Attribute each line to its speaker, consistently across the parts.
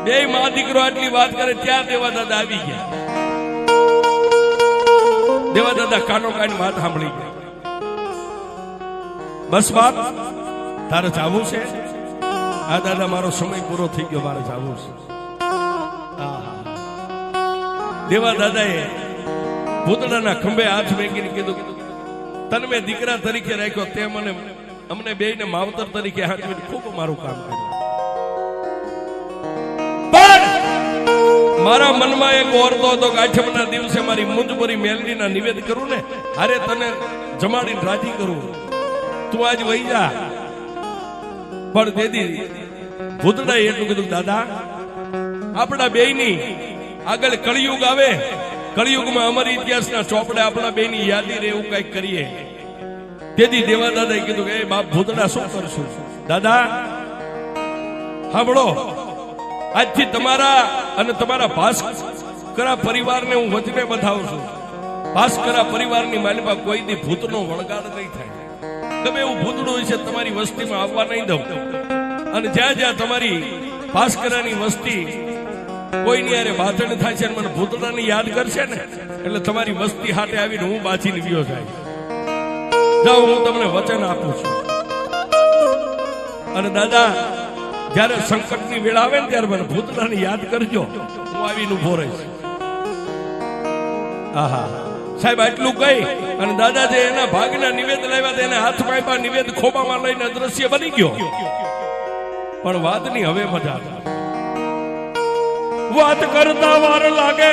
Speaker 1: બે માં દીકરો આટલી વાત કરે ત્યાં દેવા દાદા આવી ગયા. દેવા દાદા કાનો કાની વાત સાંભળી ગયા. બસ બાપ તારે જાવું છે? આ દાદા મારો સમય પૂરો થઈ ગયો, મારે જાવું છે. દેવા દાદાએ ભૂતડાના ખંભે હાથ મેકીને કીધું, તને મેં દીકરા તરીકે રાખ્યો, તે મને અમને બેયને માવતર તરીકે હાથવીને ખૂબ મારું કામ કર્યું. મારા મનમાં એક ઓરતો હતો કે આઠમના દિવસે મારી મુંજભરી મેલડીના નિવેદ કરું ને, અરે તને જમાડીને રાજી કરું, તું આજ વહી જા. પણ દેદી ભૂતડાએ એટલું કીધું, દાદા આપણા બેયની આગળ કળિયુગ આવે, કળિયુગમાં અમારી ઇતિહાસના ચોપડે આપણા બેયની યાદી રહે એવું કઈક કરીએ. તેથી દેવા દાદાએ કીધું કે બાપ ભૂતડા શું કરશું? દાદા સાંભળો, આજથી તમારા અને તમારા ભાસ્કરા પરિવારને હું વચને બતાવું છું. ભાસ્કરા પરિવારની માલિકા કોઈ દી ભૂતનો વળગાડ નહીં થાય. ગમે એવું ભૂતડું હોય છે તમારી વસ્તીમાં આવવા નહીં દઉં. અને જ્યાં જ્યાં તમારી ભાસ્કરાની વસ્તી કોઈની યારે બાધણ થાય છે, મને ભૂતડાની યાદ કરશે ને એટલે તમારી વસ્તી હાટે આવીને હું બાચીને ગયો જાય. જાઓ, હું તમને વચન આપું છું. અને દાદા જયારે સંકટની વેળા આવે ને ત્યારે મને ભૂતડાની યાદ કરજો, હું આવીને ઉભો રહીશ. આહા સાહેબ આટલું કહી અને દાદા જે એના ભાગના નિવેદ લાવ્યા તેને હાથમાં આપ્યા, નિવેદ ખોબામાં લઈને અદ્રશ્ય બની ગયો. પણ વાતની હવે મજા, વાત કરતા વાર લાગે.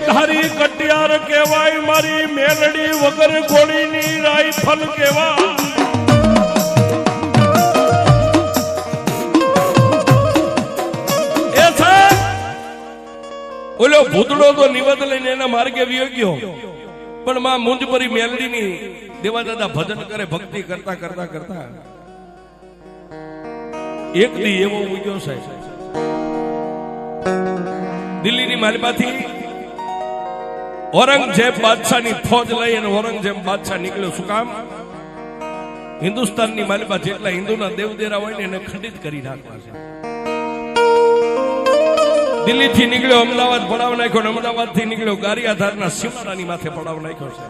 Speaker 1: ધારી કટિયાર કહેવાય, મારી મેલડી વગર ગોળીની રાઈફલ કહેવાય. એ છે ઓલો ભૂતડો તો નિવેદ લઈને એના માર્ગે વિયો ગયો, પણ માં મુંજપરી મેલડીની દેવા દાદા ભજન કરે, ભક્તિ કરતા કરતા કરતા એક દી એવો ઉગ્યો સાહેબ, દિલ્હીની માલમાંથી ઔરંગઝેબ બાદશાહની ફોજ લઈ અને ઔરંગઝેબ બાદશાહ નીકળ્યો. શું કામ? હિન્દુસ્તાનની માલિકા જેટલા હિન્દુના દેવદેરા હોય ને એને ખંડિત કરી નાખવા છે. દિલ્હી થી નીકળ્યો, અમદાવાદ પડાવ નાખ્યો, અમદાવાદ થી નીકળ્યો ગારિયાધારના સીમાડાની માથે પડાવ નાખ્યો છે.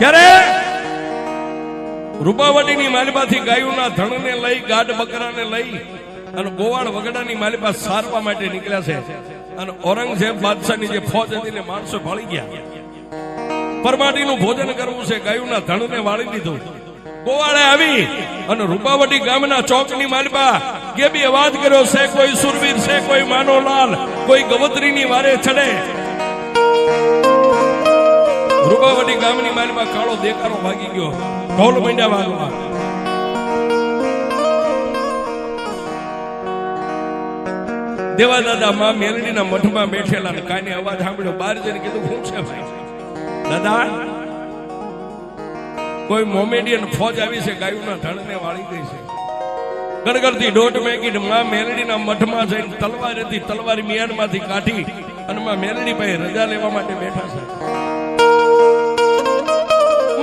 Speaker 1: ત્યારે રૂપાવટીની માલિકાથી ગાયોના ધણને લઈ, ગાઢ બકરાને લઈ અને ગોવાળ વગડાની માલિકા સારવા માટે નીકળ્યા છે. અને ઔરંગઝેબ બાદશાહની જે ફોજ હતી ને માણસો ભાળી ગયા. પરમાટીનું ભોજન કરવું છે, ગાયોના ધણને વાળી દીધું. ગોવાળે આવી અને રૂપાવટી ગામના ચોકની માલિકા ગેબી અવાજ કર્યો છે, કોઈ સુરવીર છે, કોઈ માનોલાલ, કોઈ ગવત્રીની વારે ચડે. રૂપાવટી ગામની માલિકા કાળો દેકારો ભાગી ગયો, ઢોલ મંડ્યા વાગવા. દેવા દાદા માં મેલડીના મઠમાં બેઠેલા ને કાને અવાજ સાંભળ્યો, બહાર જઈને કીધું, શું છે ભાઈ? દાદા કોઈ મોમેડિયન ફોજ આવી છે, ગાયોના ધણને વાળી ગઈ છે. ગડગડતી દોઢ મેગી માં મેલડીના મઠમાં જઈને તલવાર હતી, તલવાર મિયાનમાંથી કાઢી અને માં મેલડી પાસે રજા લેવા માટે બેઠા છે.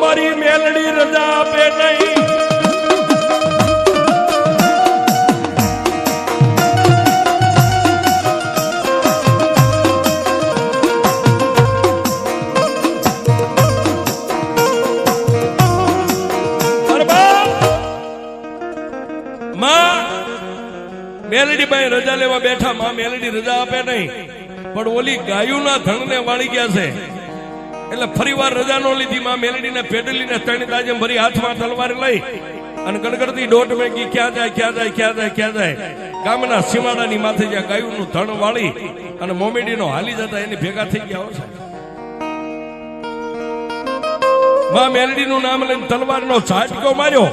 Speaker 1: મારી મેલડી રજા આપે નહીં. મેલડી ભાઈ રજા લેવા બેઠા, માં મેલડી રજા આપે નહીં. પણ ઓલી ગાયોના ધણને વાળી ગયા છે એટલે ફરીવાર રજા નો લીધી. માં મેલડીને પેડલીને ત્રણ તાજમ ભરી હાથમાં તલવાર લઈ અને ગડગડતી દોઢ મેગી ક્યાં જાય, ક્યાં જાય, ક્યાં જાય, ક્યાં જાય. ગામના સીમાડાની માથે જ્યાં ગાયોનું ધણ વાળી અને મોમેડીનો હાલી જતા એની ભેગા થઈ ગયા હોય. માં મેલડીનું નામ લઈને તલવારનો ઝાટકો માર્યો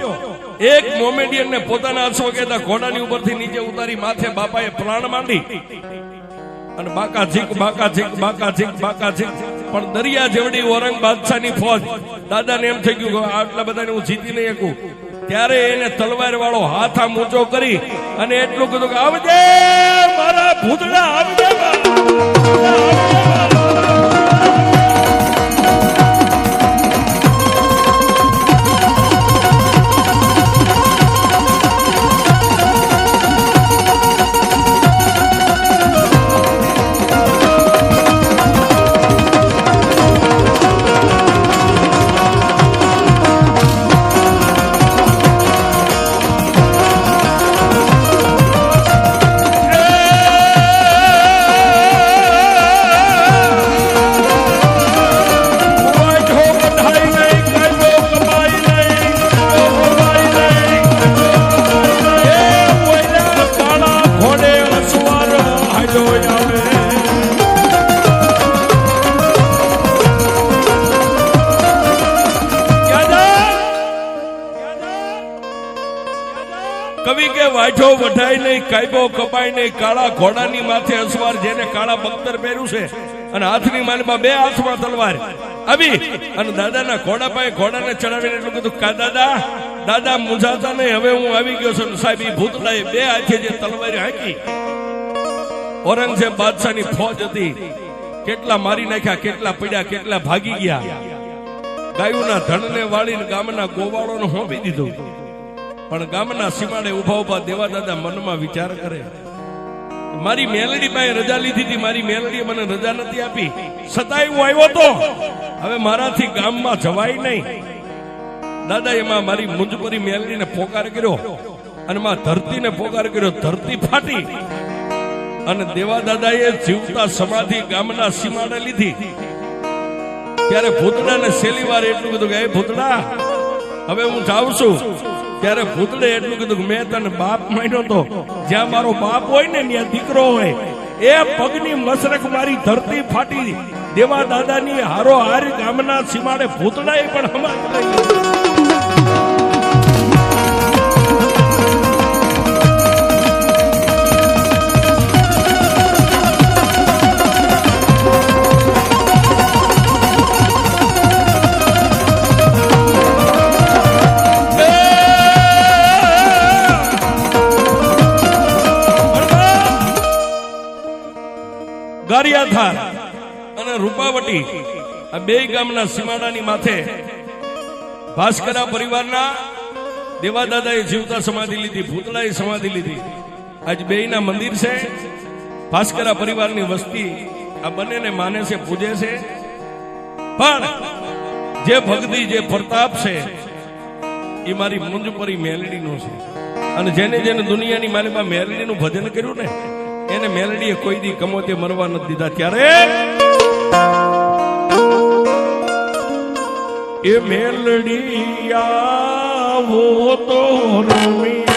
Speaker 1: એક મોમેડિયન ને પોતાના અશ્વકેતા ઘોડાની ઉપરથી નીચે ઉતારી માથે બાપાએ પ્રાણ માંડી અને બાકા ઝીક બાકા ઝીક બાકા ઝીક બાકા ઝીક પણ દરિયા જેવડી ઓરંગ બાદશાહની ફોજ દાદાને એમ થઈ ગયું કે આટલા બધાને હું જીતી નહીં શકું ત્યારે એને તલવાર વાળો હાથ આમ ઊંચો કરી અને એટલું કીધું કે આવજે મારા ભૂતડા આવજે કવિ કે વાંચો વઢાય નહીં કાયબો કપાય નહીં કાળા ઘોડાની માથે અસવાર જેને કાળા બખ્તર પહેર્યું છે અને હાથની માલમાં બે હાથમાં તલવાર આવી અને દાદાના ઘોડા પાસે ઘોડાને ચડાવીને એટલું કીધું કા દાદા દાદા મૂંઝાતા નહીં હવે હું આવી ગયો છું સાહેબ ઈ ભૂતડાએ બે હાથે જે તલવાર હાંકી ઔરંગઝેબ બાદશાહની ફોજ હતી કેટલા મારી નાખ્યા કેટલા પડ્યા કેટલા ભાગી ગયા ગાયોના ધણને વાળીને ગામના ગોવાળોને હોંપી દીધું પણ ગામના સીમાડે ઉભા ઉભા દેવા દાદા મનમાં વિચાર કરે મારી મેલડી પાસે રજા લીધી હતી મારી મેલડીએ મને રજા નથી આપી છતાંય હું આવ્યો તો હવે મારાથી ગામમાં જવાય નહીં દાદા એમાં મારી મુંજપરી મેલડીને પોકાર કર્યો અને માં ધરતીને પોકાર કર્યો ધરતી ફાટી અને દેવા દાદાએ જીવતા સમાધિ ગામના સીમાડે લીધી ત્યારે ભૂતડાને છેલ્લી વાર એટલું કીધું કે એ ભૂતડા હવે હું જાઉં છું ત્યારે ભૂતડે એટલું કીધું કે મેં તને બાપ માન્યો તો જ્યાં મારો બાપ હોય ને ત્યાં દીકરો હોય એ પગની મસરક મારી ધરતી ફાટી દેવા દાદાની હારો હાર ગામના સીમાડે ભૂતડાએ પણ હમાત લઈ ગારિયાધાર અને રૂપાવટી આ બે ગામના સીમાડાની માથે ભાસ્કરા પરિવારના દેવાદાદાએ જીવતા સમાધિ લીધી ભૂતળાએ સમાધિ લીધી આજ બેયના મંદિર છે ભાસ્કરા પરિવારની વસ્તી આ બંનેને માને છે પૂજે છે પણ જે ભક્તિ જે પ્રતાપ છે એ મારી મુંજપરી મેલડીનો છે અને જેને જેને દુનિયાની માલિકમાં મેલડીનું ભજન કર્યું ને એને મેલડીએ કોઈ દી કમોતે મરવા નથી દીધા ત્યારે એ મેલડી આવો તો રમી